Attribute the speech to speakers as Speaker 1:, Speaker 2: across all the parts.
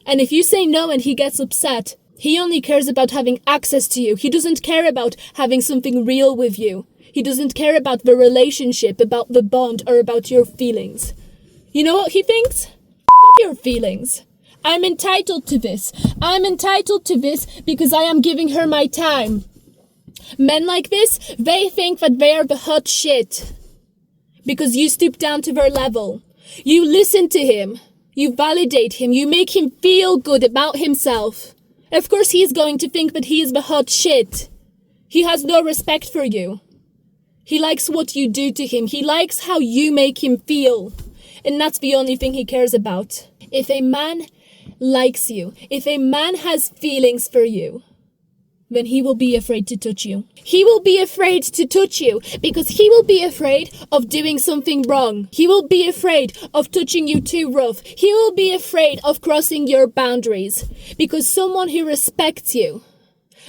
Speaker 1: And if you say no and he gets upset, he only cares about having access to you. He doesn't care about having something real with you. He doesn't care about the relationship, about the bond, or about your feelings. You know what he thinks? F*** your feelings. I'm entitled to this. I'm entitled to this because I am giving her my time. Men like this, they think that they are the hot shit. Because you stoop down to their level. You listen to him. You validate him. You make him feel good about himself. Of course he's going to think that he is the hot shit. He has no respect for you. He likes what you do to him. He likes how you make him feel. And that's the only thing he cares about. If a man likes you, if a man has feelings for you, then he will be afraid to touch you. He will be afraid to touch you because he will be afraid of doing something wrong. He will be afraid of touching you too rough. He will be afraid of crossing your boundaries because someone who respects you,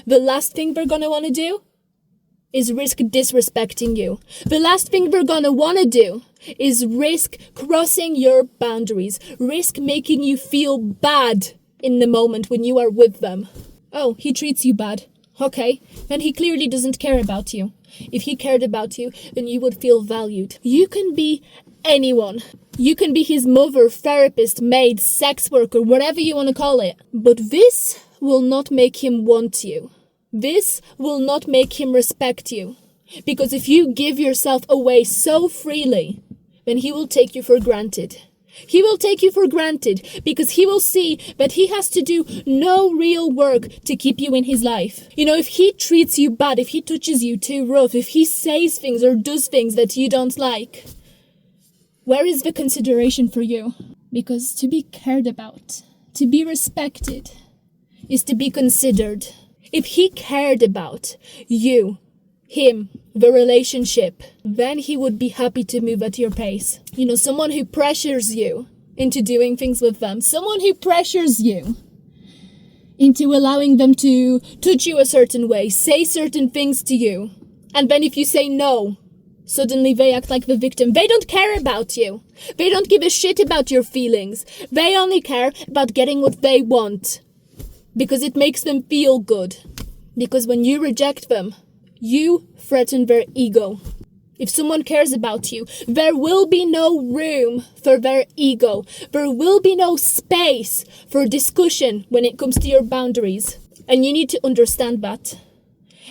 Speaker 1: the last thing they're gonna want to do is risk disrespecting you. The last thing they're gonna want to do is risk crossing your boundaries, risk making you feel bad in the moment when you are with them. Oh, he treats you bad. Okay, then he clearly doesn't care about you. If he cared about you, then you would feel valued. You can be anyone. You can be his mother, therapist, maid, sex worker, whatever you want to call it. But this will not make him want you. This will not make him respect you. Because if you give yourself away so freely, then he will take you for granted. He will take you for granted because he will see that he has to do no real work to keep you in his life. You know, if he treats you bad, if he touches you too rough, if he says things or does things that you don't like, where is the consideration for you? Because to be cared about, to be respected, is to be considered. If he cared about you, him, the relationship, then he would be happy to move at your pace. You know, someone who pressures you into doing things with them, someone who pressures you into allowing them to touch you a certain way, say certain things to you, and then if you say no, suddenly they act like the victim. They don't care about you. They don't give a shit about your feelings. They only care about getting what they want because it makes them feel good. Because when you reject them, you threaten their ego. If someone cares about you, there will be no room for their ego. There will be no space for discussion when it comes to your boundaries. And you need to understand that.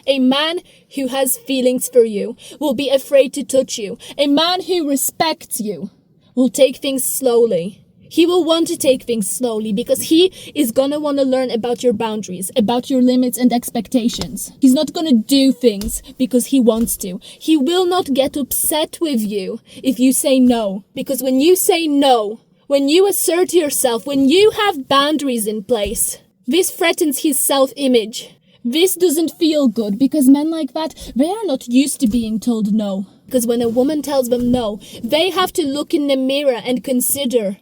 Speaker 1: A man who has feelings for you will be afraid to touch you. A man who respects you will take things slowly. He will want to take things slowly because he is gonna want to learn about your boundaries, about your limits and expectations. He's not gonna do things because he wants to. He will not get upset with you if you say no. Because when you say no, when you assert yourself, when you have boundaries in place, this threatens his self-image. This doesn't feel good because men like that, they are not used to being told no. Because when a woman tells them no, they have to look in the mirror and consider,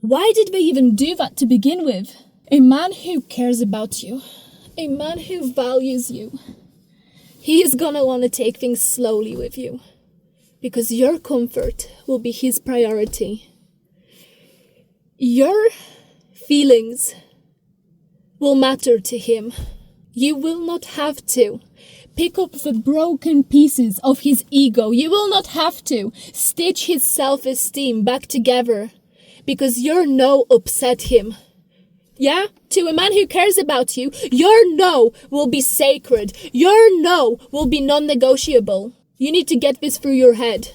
Speaker 1: why did they even do that to begin with? A man who cares about you, a man who values you, he is gonna want to take things slowly with you because your comfort will be his priority. Your feelings will matter to him. You will not have to pick up the broken pieces of his ego. You will not have to stitch his self-esteem back together. Because your no upset him. Yeah? To a man who cares about you, your no will be sacred. Your no will be non-negotiable. You need to get this through your head.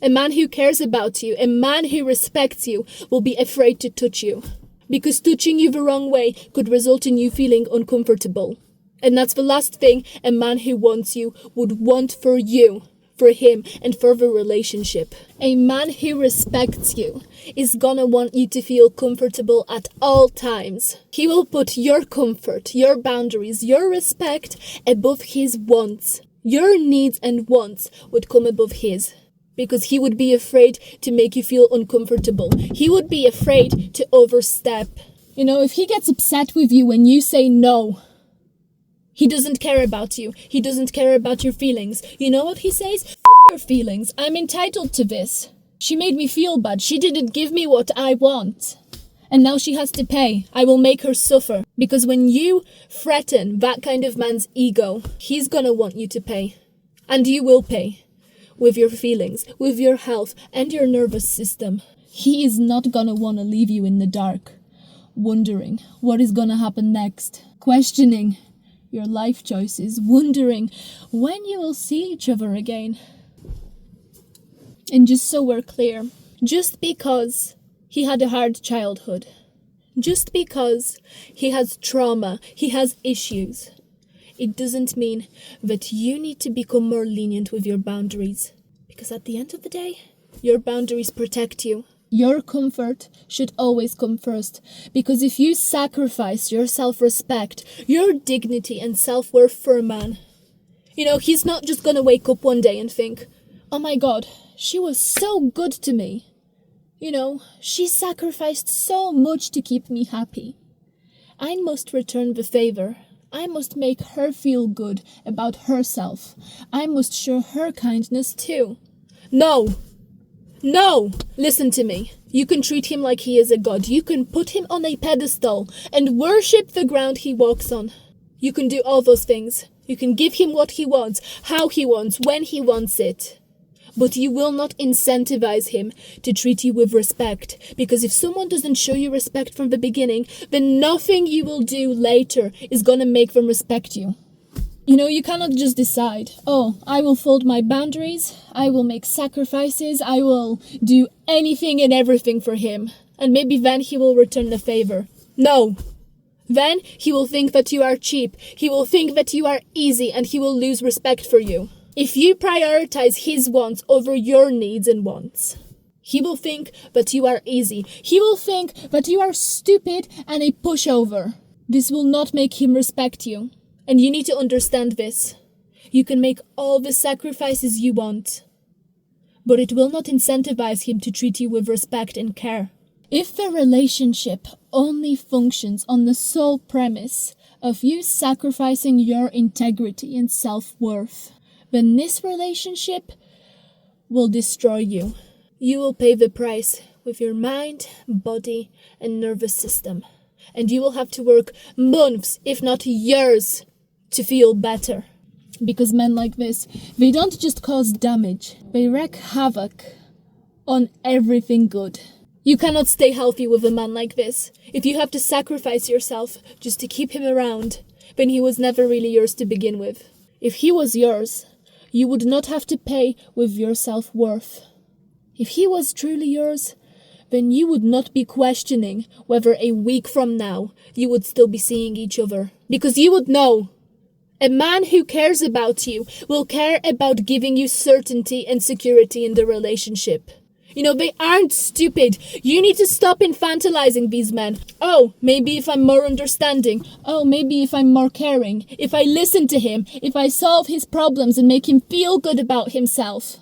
Speaker 1: A man who cares about you, a man who respects you, will be afraid to touch you. Because touching you the wrong way could result in you feeling uncomfortable. And that's the last thing a man who wants you would want for you, for him, and for the relationship. A man who respects you is gonna want you to feel comfortable at all times. He will put your comfort, your boundaries, your respect above his wants. Your needs and wants would come above his. Because he would be afraid to make you feel uncomfortable. He would be afraid to overstep. You know, if he gets upset with you when you say no, he doesn't care about you. He doesn't care about your feelings. You know what he says? F*** your feelings. I'm entitled to this. She made me feel bad. She didn't give me what I want. And now she has to pay. I will make her suffer. Because when you threaten that kind of man's ego, he's gonna want you to pay. And you will pay. With your feelings, with your health, and your nervous system. He is not gonna wanna leave you in the dark. Wondering what is gonna happen next. Questioning your life choices. Wondering when you will see each other again. And just so we're clear, just because he had a hard childhood, just because he has trauma, he has issues, it doesn't mean that you need to become more lenient with your boundaries. Because at the end of the day, your boundaries protect you. Your comfort should always come first. Because if you sacrifice your self-respect, your dignity and self-worth for a man, he's not just gonna wake up one day and think, oh my God, she was so good to me. She sacrificed so much to keep me happy. I must return the favor. I must make her feel good about herself. I must show her kindness too. No! Listen to me. You can treat him like he is a god. You can put him on a pedestal and worship the ground he walks on. You can do all those things. You can give him what he wants, how he wants, when he wants it. But you will not incentivize him to treat you with respect. Because if someone doesn't show you respect from the beginning, then nothing you will do later is gonna make them respect you. You cannot just decide, oh, I will fold my boundaries, I will make sacrifices, I will do anything and everything for him. And maybe then he will return the favor. No. Then he will think that you are cheap. He will think that you are easy and he will lose respect for you. If you prioritize his wants over your needs and wants, he will think that you are easy. He will think that you are stupid and a pushover. This will not make him respect you. And you need to understand this. You can make all the sacrifices you want, but it will not incentivize him to treat you with respect and care. If the relationship only functions on the sole premise of you sacrificing your integrity and self-worth, then this relationship will destroy you. You will pay the price with your mind, body, and nervous system. And you will have to work months, if not years, to feel better. Because men like this, they don't just cause damage, they wreak havoc on everything good. You cannot stay healthy with a man like this. If you have to sacrifice yourself just to keep him around, then he was never really yours to begin with. If he was yours, you would not have to pay with your self-worth. If he was truly yours, then you would not be questioning whether a week from now you would still be seeing each other. Because you would know. A man who cares about you will care about giving you certainty and security in the relationship. They aren't stupid. You need to stop infantilizing these men. Oh, maybe if I'm more understanding. Oh, maybe if I'm more caring. If I listen to him. If I solve his problems and make him feel good about himself.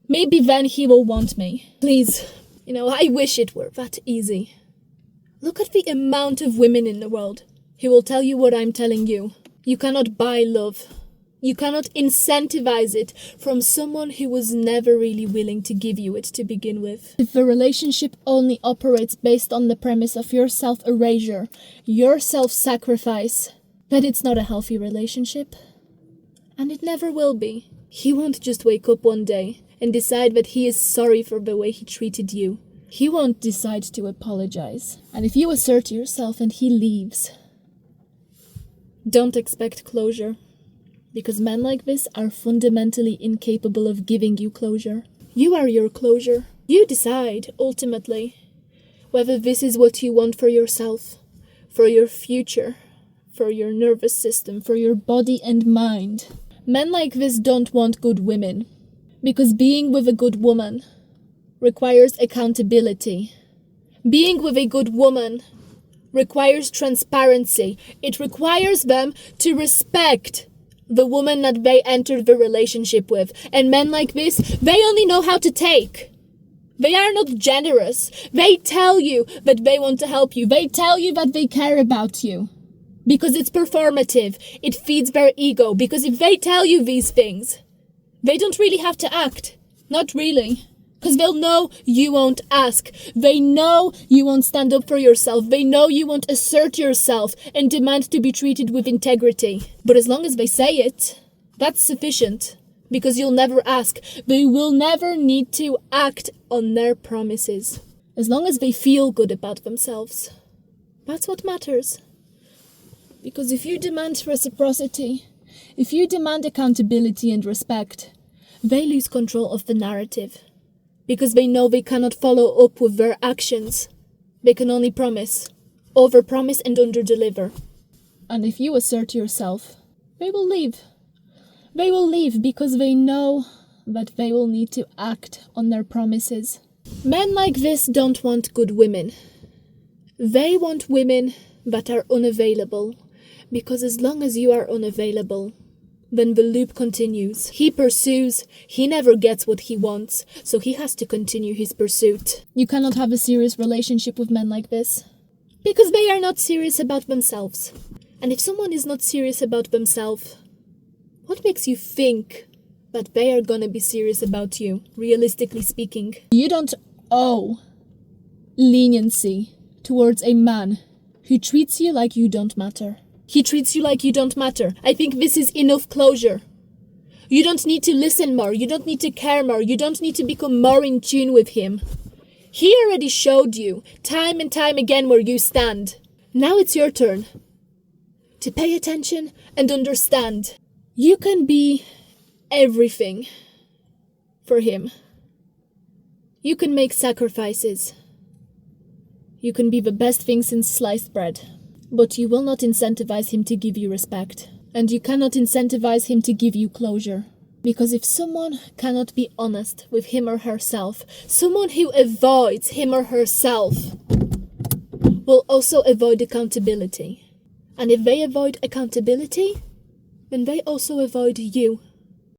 Speaker 1: Maybe then he will want me. Please, I wish it were that easy. Look at the amount of women in the world who will tell you what I'm telling you. You cannot buy love. You cannot incentivize it from someone who was never really willing to give you it to begin with. If the relationship only operates based on the premise of your self-erasure, your self-sacrifice, then it's not a healthy relationship. And it never will be. He won't just wake up one day and decide that he is sorry for the way he treated you. He won't decide to apologize. And if you assert yourself and he leaves, don't expect closure. Because men like this are fundamentally incapable of giving you closure. You are your closure. You decide, ultimately, whether this is what you want for yourself, for your future, for your nervous system, for your body and mind. Men like this don't want good women. Because being with a good woman requires accountability. Being with a good woman requires transparency. It requires them to respect the woman that they entered the relationship with. And men like this, they only know how to take. They are not generous. They tell you that they want to help you. They tell you that they care about you. Because it's performative. It feeds their ego. Because if they tell you these things, they don't really have to act. Not really. Because they'll know you won't ask. They know you won't stand up for yourself. They know you won't assert yourself and demand to be treated with integrity. But as long as they say it, that's sufficient. Because you'll never ask. They will never need to act on their promises. As long as they feel good about themselves. That's what matters. Because if you demand reciprocity, if you demand accountability and respect, they lose control of the narrative. Because they know they cannot follow up with their actions. They can only promise, overpromise and underdeliver. And if you assert yourself, they will leave. They will leave because they know that they will need to act on their promises. Men like this don't want good women. They want women that are unavailable. Because as long as you are unavailable, then the loop continues. He pursues, he never gets what he wants, so he has to continue his pursuit. You cannot have a serious relationship with men like this. Because they are not serious about themselves. And if someone is not serious about themselves, what makes you think that they are gonna be serious about you, realistically speaking? You don't owe leniency towards a man who treats you like you don't matter. He treats you like you don't matter. I think this is enough closure. You don't need to listen more. You don't need to care more. You don't need to become more in tune with him. He already showed you, time and time again, where you stand. Now it's your turn to pay attention and understand. You can be everything for him. You can make sacrifices. You can be the best thing since sliced bread. But you will not incentivize him to give you respect. And you cannot incentivize him to give you closure. Because if someone cannot be honest with him or herself, someone who avoids him or herself will also avoid accountability. And if they avoid accountability, then they also avoid you.